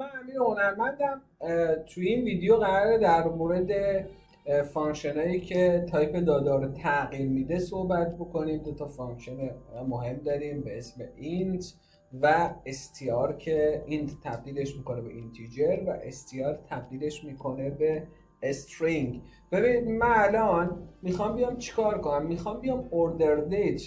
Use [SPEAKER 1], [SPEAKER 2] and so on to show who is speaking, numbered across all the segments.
[SPEAKER 1] من امیر هنرمندم. توی این ویدیو قراره در مورد فانکشنایی که تایپ داده رو تغییر میده صحبت بکنیم. دو تا فانکشن مهم داریم به اسم int و str که int تبدیلش میکنه به اینتیجر و str تبدیلش میکنه به string. ببینید من الان میخوام بیام چیکار کنم. میخوام بیام order date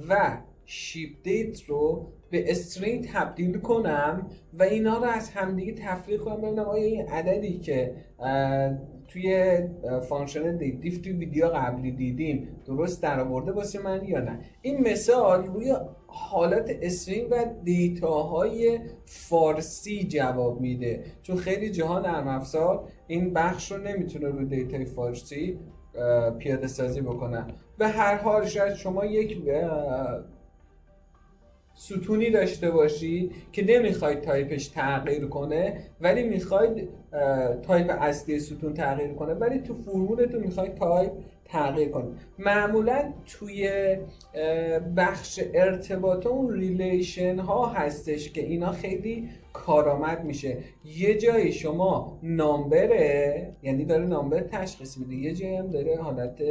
[SPEAKER 1] و ship date رو به استرینگ تبدیل کنم و اینا رو از همدیگه تفریق کنم ببینم آیا این عددی که توی فانکشن دیف توی ویدیو قبلی دیدیم درست در آورده واسه من یا نه. این مثال روی حالت استرینگ و دیتاهای فارسی جواب میده، چون خیلی جاها نرم افزار این بخش رو نمیتونه روی دیتای فارسی پیاده سازی بکنن. به هر حال شاید شما یک ستونی داشته باشید که نمیخواید تایپش تغییر کنه ولی میخواید تایپ اصلی ستون تغییر کنه، ولی تو فرمولتون میخواید تایپ تغییر کنه. معمولا توی بخش ارتباط اون ریلیشن ها هستش که اینا خیلی کارآمد میشه. یه جایی شما نامبره، یعنی داره نامبر تشخیص میده، یه جایی هم داره حالت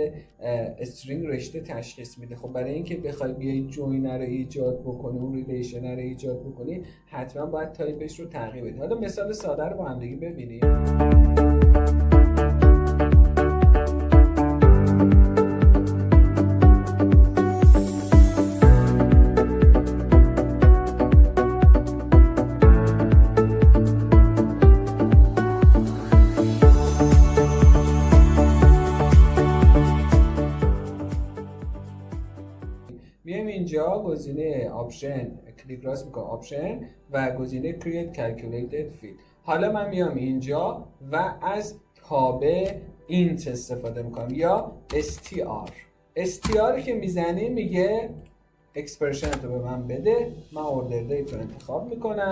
[SPEAKER 1] استرینگ رشته تشخیص میده. خب برای اینکه بخوای بیای جوینر رو ایجاد بکنی، اون ریلیشن رو ایجاد بکنی، حتما باید تایپش رو تغییر بدی. حالا مثال ساده رو با هم دیگه ببینیم. میایم اینجا گزینه آپشن کلیک راست میکنم آپشن و گزینه create calculated field. حالا من میام اینجا و از تابع int استفاده میکنم یا str که میزنه میگه اکسپرشن تو به من بده. من اوردر دیت رو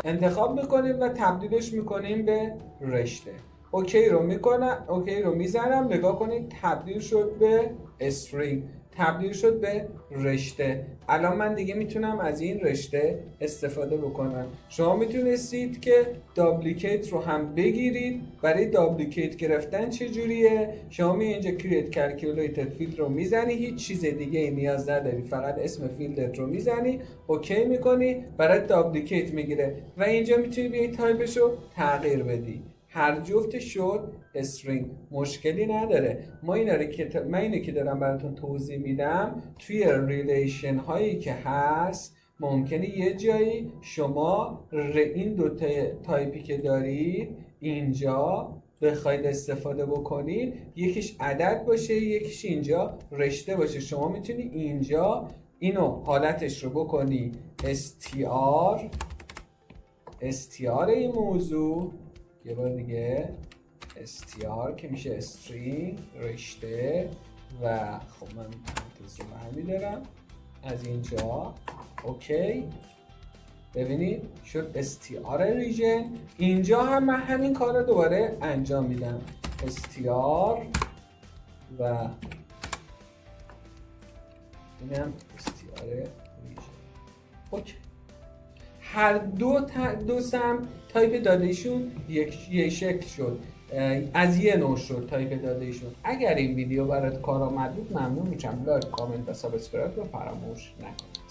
[SPEAKER 1] انتخاب میکنیم و تبدیلش میکنیم به رشته. اوکی رو میکنم، اوکی رو میزنم، نگاه کنید تبدیل شد به استرینگ، تبدیل شد به رشته. الان من دیگه میتونم از این رشته استفاده بکنم. شما میتونستید که دابلیکیت رو هم بگیرید. برای دابلیکیت گرفتن چجوریه؟ شما می اینجا create calculated field رو میزنی، هیچ چیز دیگه ای نیاز نداری، فقط اسم فیلدت رو میزنی، اوکی میکنی، برای دابلیکیت میگیره و اینجا میتونی بیای تایپش رو تغییر بدی. هر جفت شد استرینگ، مشکلی نداره. من اینه که دارم براتون توضیح میدم. توی ریلیشن هایی که هست ممکنه یه جایی شما این دو تایپی که دارید اینجا بخواید استفاده بکنید، یکیش عدد باشه یکیش اینجا رشته باشه. شما میتونی اینجا اینو حالتش رو بکنی str این موضوع، یه بار دیگه str که میشه string رشته و خب من پرانتز رو برمی‌دارم از اینجا. اوکی ببینید شد str ریژن. اینجا هم من همین کار رو دوباره انجام میدم str و اینم str ریژن. اوکی هر دو سم تایپ دادهشون یک شکل شد، از یه نوع شد تایپ دادهشون. اگر این ویدیو برات کارآمد بود ممنون میشم لایک، کامنت و سابسکرایب رو فراموش نکن.